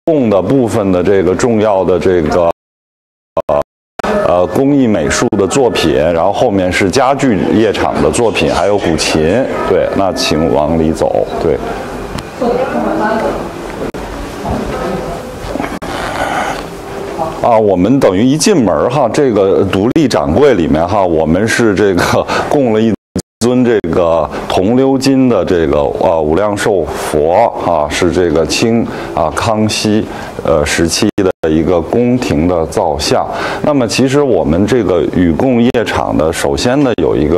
供的部分的这个重要的这个工艺美术的作品，然后后面是家具业厂的作品，还有古琴。对，那请往里走。对。我们等于一进门哈，这个独立展柜里面哈，我们是这个供了一尊这个铜鎏金的这个无量寿佛啊，是这个康熙时期的一个宫廷的造像。那么其实我们这个禹贡业厂的首先呢有一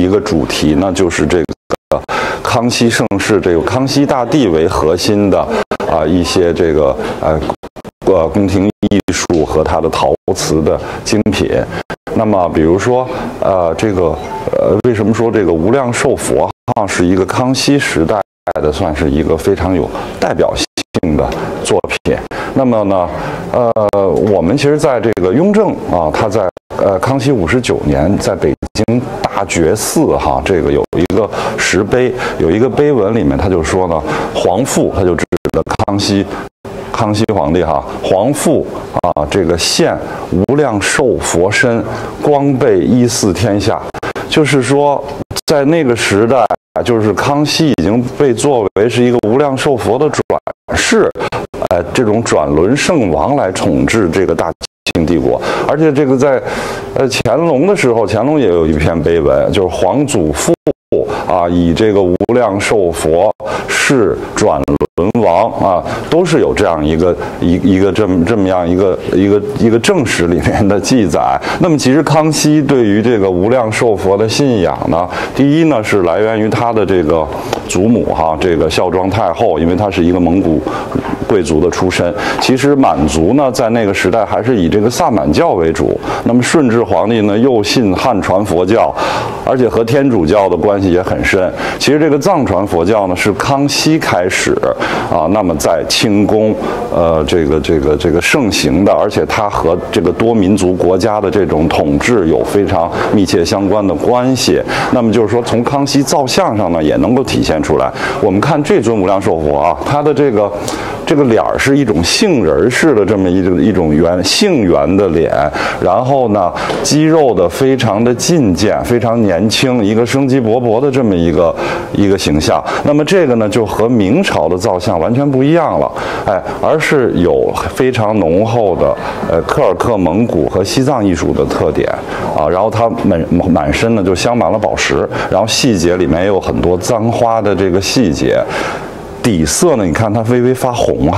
个主题呢，就是这个康熙盛世，这个康熙大帝为核心的一些这个宫廷艺术和它的陶瓷的精品。那么比如说为什么说这个无量寿佛是一个康熙时代的算是一个非常有代表性的作品？那么呢我们其实在这个雍正他在康熙59年在北京大觉寺这个有一个石碑，有一个碑文里面他就说呢，皇父，他就指的康熙皇帝皇父这个现无量寿佛身，光背依祀天下。就是说在那个时代，就是康熙已经被作为是一个无量寿佛的转世，这种转轮圣王来统治这个大清帝国。而且这个在乾隆的时候，乾隆也有一篇碑文，就是皇祖父以这个无量寿佛是转轮王都是有这样一个这么样一个正史里面的记载。那么其实康熙对于这个无量寿佛的信仰呢，第一呢是来源于他的这个祖母这个孝庄太后，因为她是一个蒙古贵族的出身。其实满族呢在那个时代还是以这个萨满教为主，那么顺治皇帝呢又信汉传佛教，而且和天主教的关系也很深。其实这个藏传佛教呢是康熙开始那么在清宫这个盛行的，而且它和这个多民族国家的这种统治有非常密切相关的关系。那么就是说从康熙造像上呢也能够体现出来。我们看这尊无量寿佛它的这个脸是一种杏仁式的这么一种杏圆的脸，然后呢肌肉的非常的劲健，非常年轻，一个生机勃勃的这么一个形象。那么这个呢就和明朝的造像完全不一样了，而是有非常浓厚的柯尔克蒙古和西藏艺术的特点然后它满身呢就镶满了宝石，然后细节里面也有很多簪花的这个细节。底色呢，你看它微微发红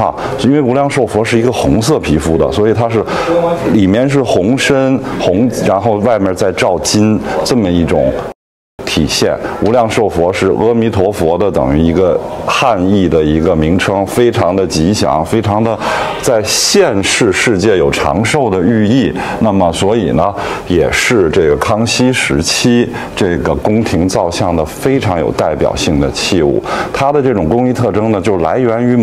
因为无量寿佛是一个红色皮肤的，所以它是里面是红身红，然后外面再罩金，这么一种体现。无量寿佛是阿弥陀佛的等于一个汉译的一个名称，非常的吉祥，非常的在现世世界有长寿的寓意。那么所以呢也是这个康熙时期这个宫廷造像的非常有代表性的器物。它的这种工艺特征呢就来源于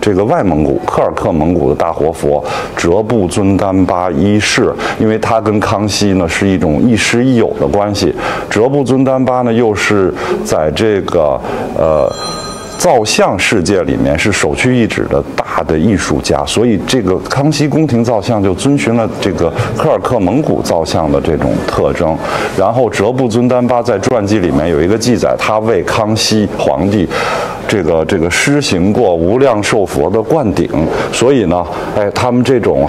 这个外蒙古柯尔克蒙古的大活佛哲布尊丹巴一世，因为它跟康熙呢是一种亦师亦友的关系。哲布尊丹巴呢又是在这个造像世界里面是首屈一指的大的艺术家，所以这个康熙宫廷造像就遵循了这个柯尔克蒙古造像的这种特征。然后哲布尊丹巴在传记里面有一个记载，他为康熙皇帝这个施行过无量寿佛的灌顶，所以呢他们这种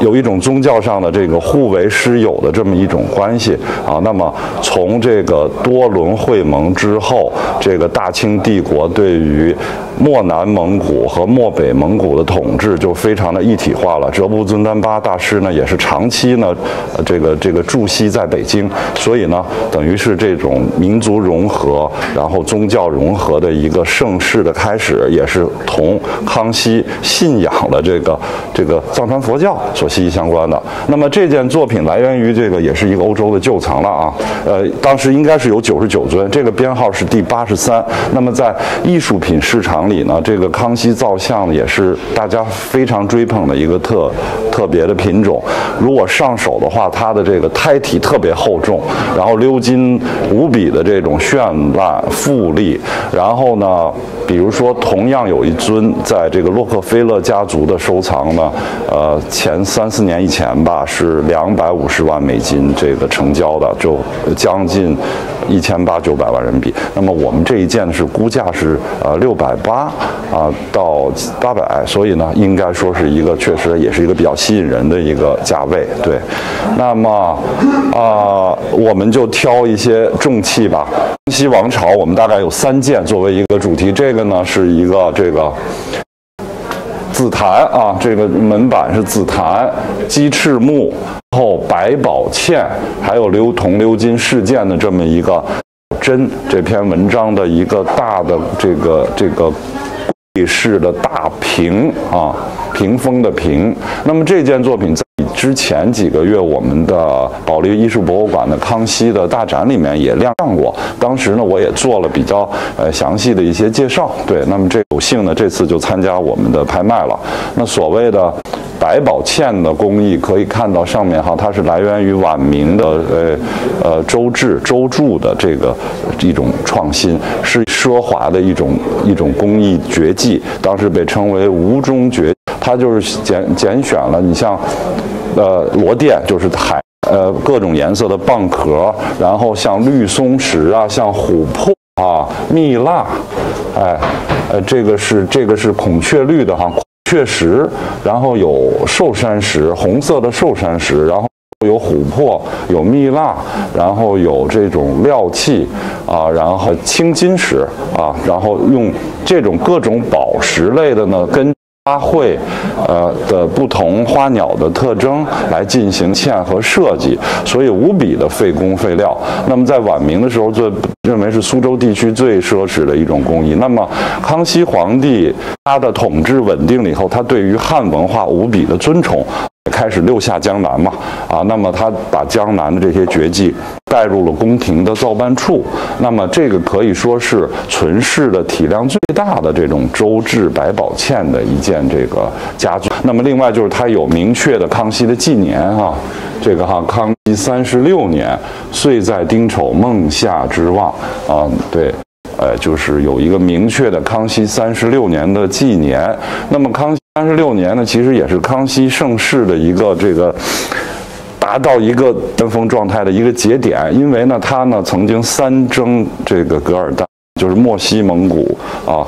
有一种宗教上的这个互为师友的这么一种关系那么从这个多伦会盟之后，这个大清帝国对于漠南蒙古和漠北蒙古的统治就非常的一体化了。哲布尊丹巴大师呢也是长期呢这个驻锡在北京，所以呢等于是这种民族融合然后宗教融合的一个盛世的开始，也是同康熙信仰的这个藏传佛教所息息相关的。那么这件作品来源于这个也是一个欧洲的旧藏了当时应该是有99尊，这个编号是第83。那么在艺术品市场里呢，这个康熙造像也是大家非常追捧的一个特别的品种。如果上手的话，它的这个胎体特别厚重，然后鎏金无比的这种绚烂富丽，然后呢比如说，同样有一尊在这个洛克菲勒家族的收藏呢，前3、4年以前吧，是250万美金这个成交的，就将近1800、900万人民币。那么我们这一件是估价是680到800，所以呢，应该说是一个确实也是一个比较吸引人的一个价位。对，那么我们就挑一些重器吧。康熙王朝我们大概有3件作为一个主题，这个呢是一个这个紫檀啊，这个门板是紫檀鸡翅木，后百宝嵌，还有铜鎏金饰件的这么一个针，这篇文章的一个大的这个柜式的大屏啊，屏风的屏。那么这件作品在之前几个月我们的保利艺术博物馆的康熙的大展里面也亮过，当时呢我也做了比较详细的一些介绍。对，那么有幸呢这次就参加我们的拍卖了。那所谓的百宝嵌的工艺，可以看到上面哈，它是来源于晚明的周铸的这个一种创新，是奢华的一种工艺绝技，当时被称为吴中绝。它就是拣选了你像螺钿，就是各种颜色的蚌壳，然后像绿松石啊，像琥珀啊、蜜蜡，这个是孔雀绿的哈，孔雀石，然后有寿山石，红色的寿山石，然后有琥珀，有蜜蜡，然后有这种料器啊，然后青金石啊，然后用这种各种宝石类的呢，跟花卉的不同花鸟的特征来进行嵌和设计，所以无比的费工费料。那么在晚明的时候，认为是苏州地区最奢侈的一种工艺。那么康熙皇帝他的统治稳定了以后，他对于汉文化无比的尊崇，开始六下江南嘛，那么他把江南的这些绝技带入了宫廷的造办处。那么这个可以说是存世的体量最大的这种周制百宝嵌的一件这个家具。那么另外就是它有明确的康熙的纪年哈，这个康熙36年，岁在丁丑，孟夏之望啊，对。就是有一个明确的康熙36年的纪年。那么康熙36年呢，其实也是康熙盛世的一个这个达到一个巅峰状态的一个节点。因为呢，他呢曾经3征这个噶尔丹，就是漠西蒙古啊。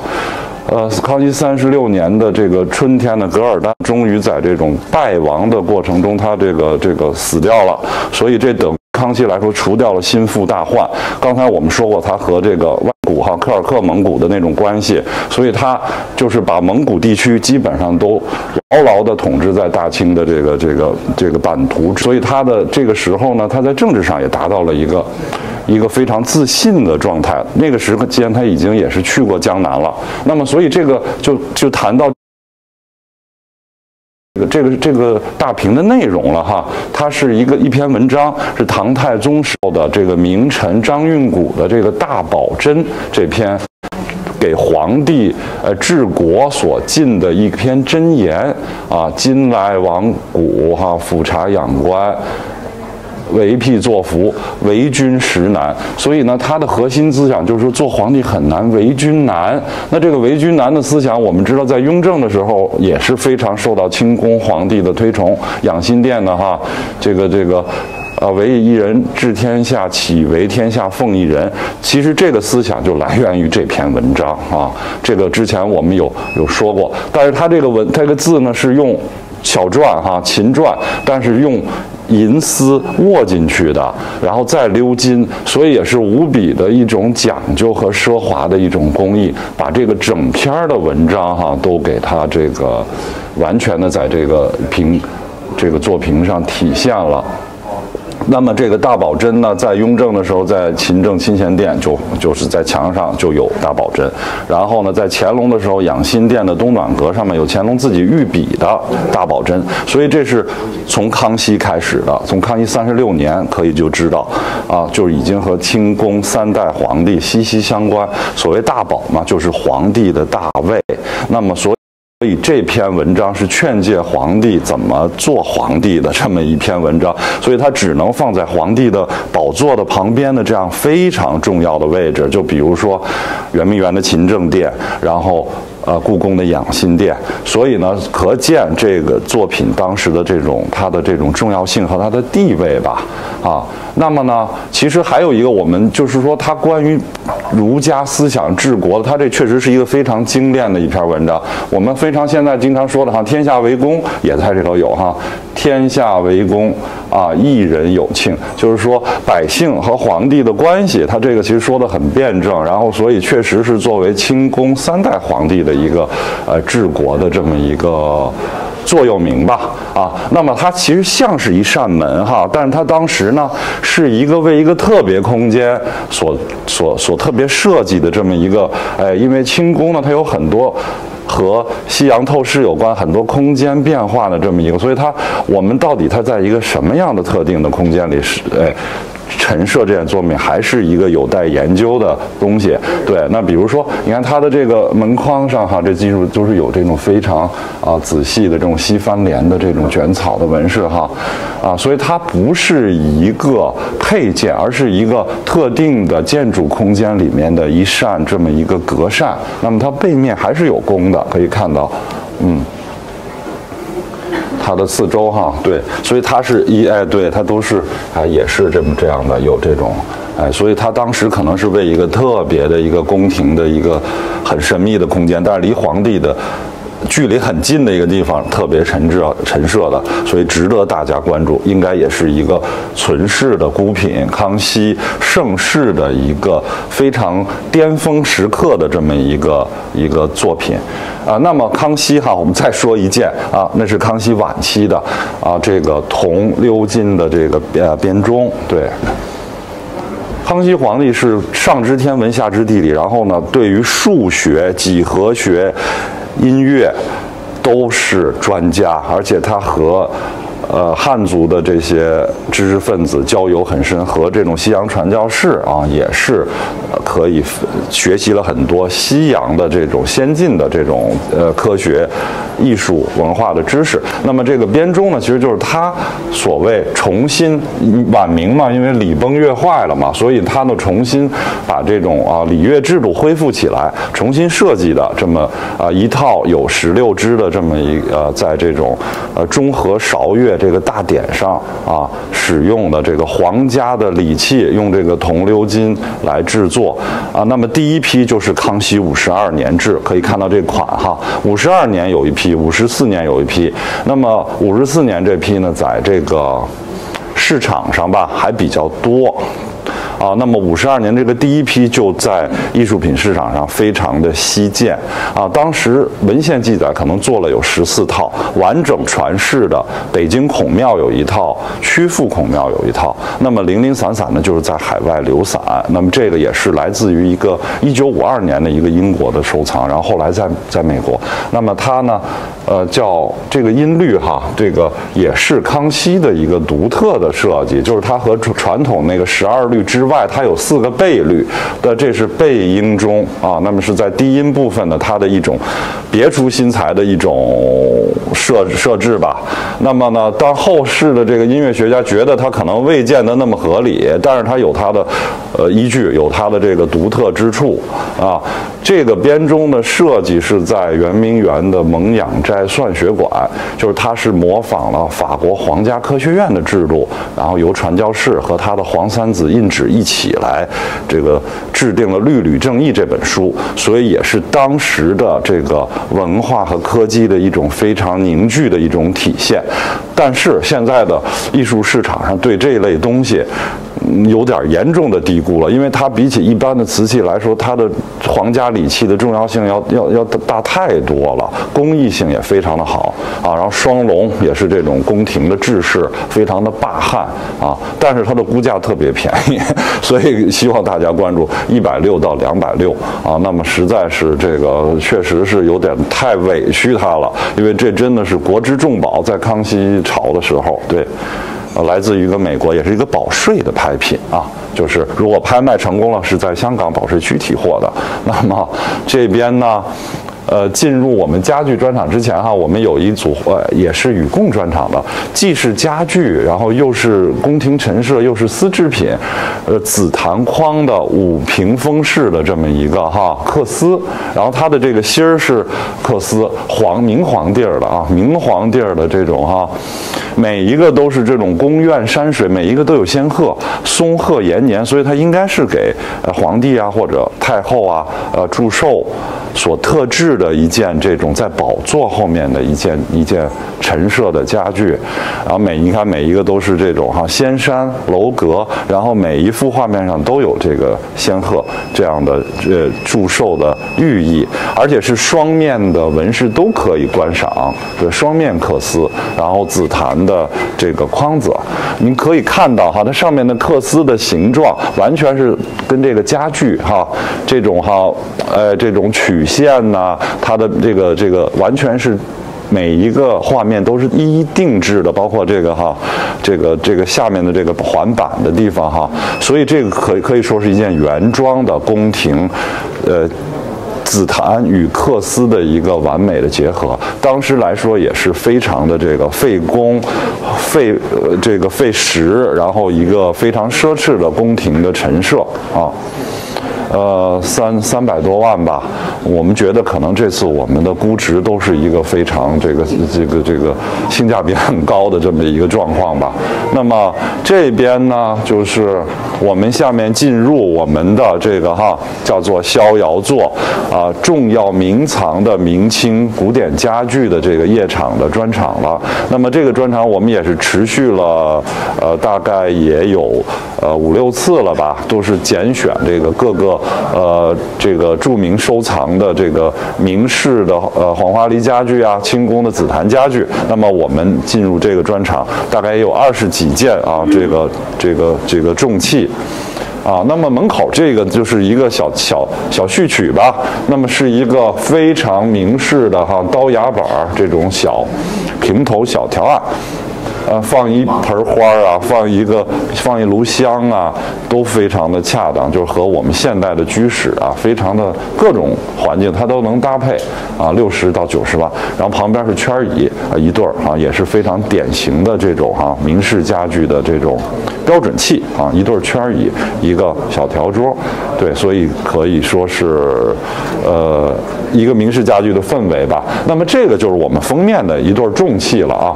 康熙36年的这个春天呢，噶尔丹终于在这种败亡的过程中，他这个死掉了，所以这等康熙来说除掉了心腹大患。刚才我们说过，他和这个外古科尔克蒙古的那种关系，所以他就是把蒙古地区基本上都牢牢地统治在大清的这个版图。所以他的这个时候呢，他在政治上也达到了一个非常自信的状态。那个时间他已经也是去过江南了。那么所以这个就谈到这个大屏的内容了哈，它是一篇文章，是唐太宗时候的这个名臣张运古的这个大宝箴这篇给皇帝治国所进的一篇箴言啊，今来亡古哈，俯察仰观。为辟作福，为君实难。所以呢，他的核心思想就是说，做皇帝很难，为君难。那这个为君难的思想，我们知道在雍正的时候也是非常受到清宫皇帝的推崇。养心殿的哈，为一人治天下，岂为天下奉一人？其实这个思想就来源于这篇文章啊。这个之前我们有说过，但是他这个字呢是用小篆哈，秦篆，但是用银丝握进去的，然后再鎏金，所以也是无比的一种讲究和奢华的一种工艺，把这个整篇的文章哈都给它这个完全的在这个作屏上体现了。那么这个大宝箴呢，在雍正的时候，在勤政钦贤殿就是在墙上就有大宝箴，然后呢，在乾隆的时候，养心殿的东暖阁上面有乾隆自己御笔的大宝箴，所以这是从康熙开始的，从康熙36年可以就知道啊，就已经和清宫3代皇帝息息相关。所谓大宝嘛，就是皇帝的大位，那么所以这篇文章是劝诫皇帝怎么做皇帝的这么一篇文章，所以它只能放在皇帝的宝座的旁边的这样非常重要的位置。就比如说圆明园的勤政殿，然后故宫的养心殿。所以呢，可见这个作品当时的它的这种重要性和它的地位吧。那么呢，其实还有一个，我们就是说，它关于儒家思想治国的，它这确实是一个非常精炼的一篇文章。我们非常现在经常说的天下为公也在这头有天下为公一人有庆，就是说百姓和皇帝的关系，它这个其实说得很辩证，然后所以确实是作为清宫3代皇帝的一个治国的这么一个座右铭吧。那么它其实像是一扇门但是它当时呢是为一个特别空间所特别设计的这么一个因为清宫呢它有很多和西洋透视有关很多空间变化的这么一个，所以我们到底它在一个什么样的特定的空间里陈设这件作品，还是一个有待研究的东西。对，那比如说，你看它的这个门框上这技术就是有这种非常仔细的这种西番莲的这种卷草的纹饰所以它不是一个配件，而是一个特定的建筑空间里面的一扇这么一个隔扇。那么它背面还是有弓的，可以看到，它的四周对，所以它是对，它都是也是这样的，有这种所以它当时可能是为一个特别的一个宫廷的一个很神秘的空间，但是离皇帝的距离很近的一个地方特别陈设的，所以值得大家关注，应该也是一个存世的孤品，康熙盛世的一个非常巅峰时刻的这么一个作品那么康熙我们再说一件那是康熙晚期的这个铜鎏金的这个编钟。对，康熙皇帝是上知天文下知地理，然后呢对于数学、几何学、音乐都是专家，而且他和汉族的这些知识分子交友很深，和这种西洋传教士也是可以学习了很多西洋的这种先进的这种科学、艺术、文化的知识。那么这个编钟呢，其实就是他所谓重新晚明嘛，因为礼崩乐坏了嘛，所以他呢重新把这种礼乐制度恢复起来，重新设计的这么一套有16支的这么在这种中和韶乐这个大典上使用的这个皇家的礼器，用这个铜鎏金来制作那么第一批就是康熙52年制，可以看到这款52年有一批，54年有一批。那么54年这批呢，在这个市场上吧还比较多那么52年这个第一批就在艺术品市场上非常的稀见当时文献记载可能做了有14套，完整传世的北京孔庙有一套，曲阜孔庙有一套，那么零零散散的就是在海外流散。那么这个也是来自于一个1952年的一个英国的收藏，然后后来在美国。那么它呢叫这个音律这个也是康熙的一个独特的设计，就是它和传统那个12律之外，它有4个倍律的，这是倍音钟那么是在低音部分的它的一种别出心裁的一种设置吧。那么呢，当后世的这个音乐学家觉得它可能未见得那么合理，但是它有它的依据，有它的这个独特之处这个编钟的设计是在圆明园的蒙养斋算学馆，就是它是模仿了法国皇家科学院的制度，然后由传教士和他的黄三子印旨一起来这个制定了《律吕正义》这本书，所以也是当时的这个文化和科技的一种非常凝聚的一种体现。但是现在的艺术市场上对这一类东西有点严重的低估了，因为它比起一般的瓷器来说，它的皇家礼器的重要性要大太多了，工艺性也非常的好然后双龙也是这种宫廷的制式，非常的霸悍但是它的估价特别便宜，所以希望大家关注160到260那么实在是这个确实是有点太委屈它了，因为这真的是国之重宝，在康熙朝的时候。对，来自于一个美国，也是一个保税的拍品就是如果拍卖成功了，是在香港保税区提货的。那么这边呢进入我们家具专场之前哈，我们有一组也是与共专场的，既是家具，然后又是宫廷陈设，又是丝织品，紫檀框的5屏风式的这么一个缂丝，然后它的这个芯儿是缂丝，明黄地儿的啊，明黄地儿的这种每一个都是这种宫苑山水，每一个都有仙鹤，松鹤延年，所以它应该是给皇帝啊或者太后啊祝寿所特制的一件这种在宝座后面的一件陈设的家具，然后你看每一个都是这种仙山楼阁，然后每一幅画面上都有这个仙鹤这样的祝寿的寓意，而且是双面的纹饰都可以观赏，对，双面缂丝，然后紫檀的这个框子，您可以看到它上面的缂丝的形状完全是跟这个家具这种曲线呐，它的这个完全是每一个画面都是一一定制的，包括这个下面的这个环板的地方所以这个可以说是一件原装的宫廷紫檀与缂丝的一个完美的结合，当时来说也是非常的这个费工、费时，然后一个非常奢侈的宫廷的陈设300多万吧，我们觉得可能这次我们的估值都是一个非常这个性价比很高的这么一个状况吧。那么这边呢，就是我们下面进入我们的这个叫做逍遥座重要名藏的明清古典家具的这个夜场的专场了。那么这个专场我们也是持续了大概也有5、6次了吧，都是拣选这个各个这个著名收藏的这个明式的黄花梨家具啊，清宫的紫檀家具。那么我们进入这个专场，大概也有20几件这个重器。那么门口这个就是一个小序曲吧，那么是一个非常明式的刀牙板这种小平头小条案。放一盆花啊，放一炉香啊，都非常的恰当，就是和我们现代的居室非常的各种环境它都能搭配60到90万。然后旁边是圈椅一对也是非常典型的这种明式家具的这种标准器一对圈椅，一个小条桌，对，所以可以说是一个明式家具的氛围吧。那么这个就是我们封面的一对重器了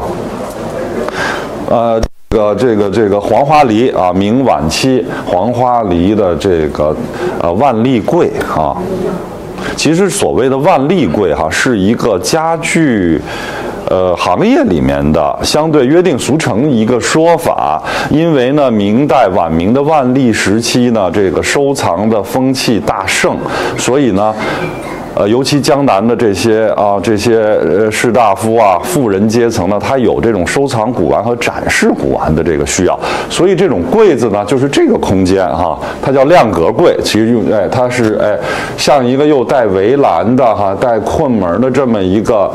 这个黄花梨明晚期黄花梨的这个万历柜其实所谓的万历柜是一个家具行业里面的相对约定俗成一个说法，因为呢晚明的万历时期呢，这个收藏的风气大盛，所以呢尤其江南的这些士大夫富人阶层呢，他有这种收藏古玩和展示古玩的这个需要，所以这种柜子呢，就是这个空间它叫亮格柜，其实它是像一个又带围栏的带困门的这么一个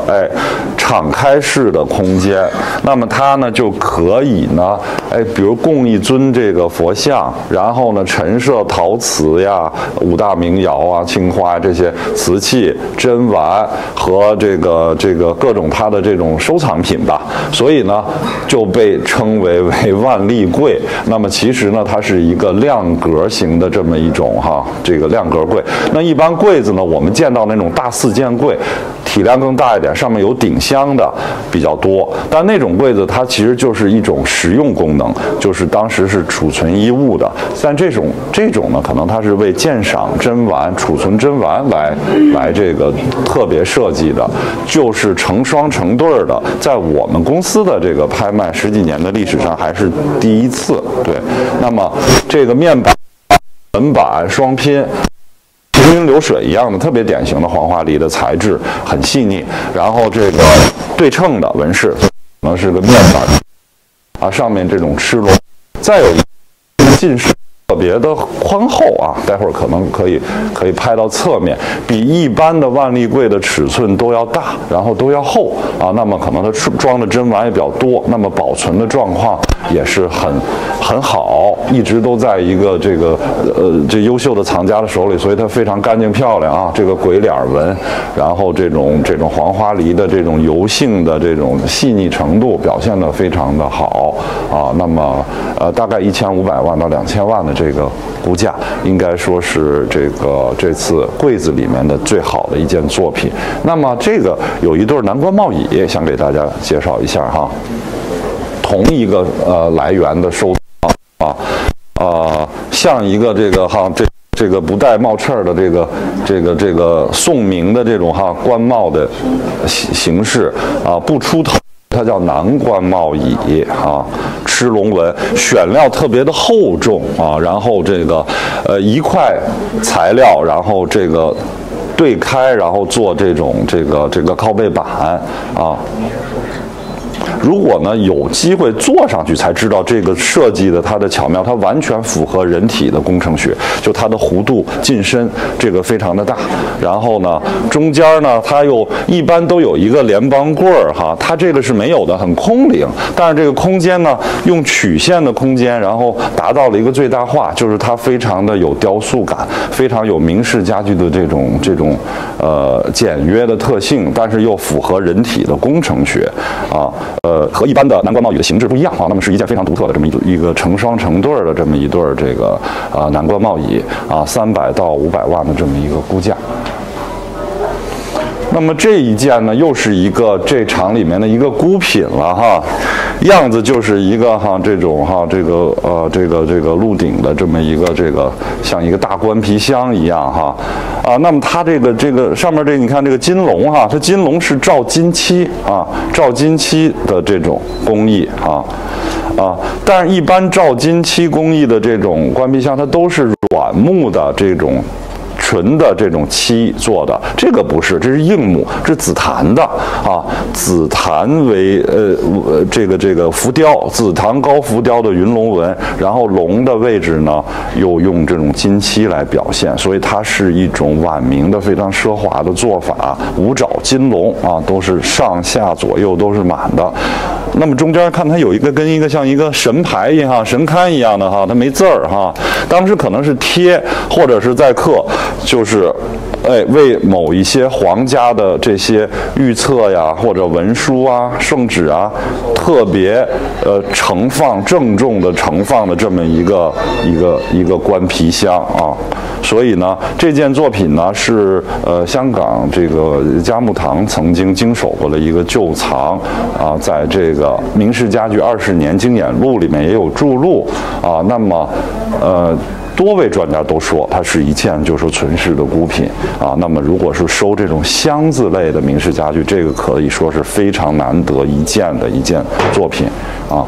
敞开式的空间。那么它呢就可以呢比如供一尊这个佛像，然后呢陈设陶瓷呀、5大名窑青花这些瓷器、珍玩和这个各种它的这种收藏品吧，所以呢就被称为万历柜。那么其实呢它是一个亮格型的这么一种这个亮格柜。那一般柜子呢，我们见到那种大4件柜体量更大一点，上面有顶箱的比较多，但那种柜子它其实就是一种实用功能，就是当时是储存衣物的。但这种呢，可能它是为鉴赏珍玩、储存珍玩来这个特别设计的，就是成双成对的，在我们公司的这个拍卖10几年的历史上还是第一次。对，那么这个面板、门板双拼。行云流水一样的特别典型的黄花梨的材质，很细腻，然后这个对称的纹饰可能是个面板上面这种赤裸，再有一个进士特别的宽厚啊，待会儿可能可以拍到侧面，比一般的万历柜的尺寸都要大，然后都要厚啊。那么可能它装的珍玩也比较多，那么保存的状况也是很好，一直都在一个这优秀的藏家的手里，所以它非常干净漂亮啊。这个鬼脸纹，然后这种黄花梨的这种油性的这种细腻程度表现得非常的好啊。那么大概1500万到2000万的这个估价，应该说是这次柜子里面的最好的一件作品。那么这个有一对南关帽椅，想给大家介绍一下哈。同一个来源的收藏像一个这个不带帽翅的这个宋明的这种官帽的形式啊，不出头。它叫南关帽椅啊，螭龙纹，选料特别的厚重啊，然后一块材料，然后对开，然后做这个靠背板啊。如果呢有机会坐上去，才知道这个设计的它的巧妙，它完全符合人体的工程学。就它的弧度进深，这个非常的大。然后呢，中间呢它一般都有一个联邦棍儿哈，它这个是没有的，很空灵。但是这个空间呢，用曲线的空间，然后达到了一个最大化，就是它非常的有雕塑感，非常有明式家具的这种简约的特性，但是又符合人体的工程学啊。和一般的南关帽椅的形制不一样啊，那么是一件非常独特的这么一个成双成对的这么一对南关帽椅啊，300到500万的这么一个估价。那么这一件呢，又是一个这厂里面的一个孤品了哈，样子就是一个这种鹿鼎的这么一个像一个大官皮箱一样哈啊，那么它这个上面你看这个金龙哈，它金龙是照金漆啊，照金漆的这种工艺啊。但是一般照金漆工艺的这种官皮箱，它都是软木的这种纯的这种漆做的，这个不是，这是硬木，是紫檀的啊，紫檀为这个浮雕，紫檀高浮雕的云龙纹，然后龙的位置呢又用这种金漆来表现，所以它是一种晚明的非常奢华的做法，五爪金龙啊，都是上下左右都是满的。那么中间看它有一个跟一个像一个神牌一样、神龛一样的哈，它没字儿哈，当时可能是贴或者是在刻，就是为某一些皇家的这些御册呀或者文书啊、圣旨啊，特别盛放郑重的盛放的这么一个官皮箱啊。所以呢，这件作品呢是香港这个嘉木堂曾经经手过的一个旧藏啊，在这个《明式家具20年经典录》里面也有注录啊。那么多位专家都说它是一件就是存世的孤品啊。那么如果是收这种箱子类的明式家具，这个可以说是非常难得一见的一件作品啊。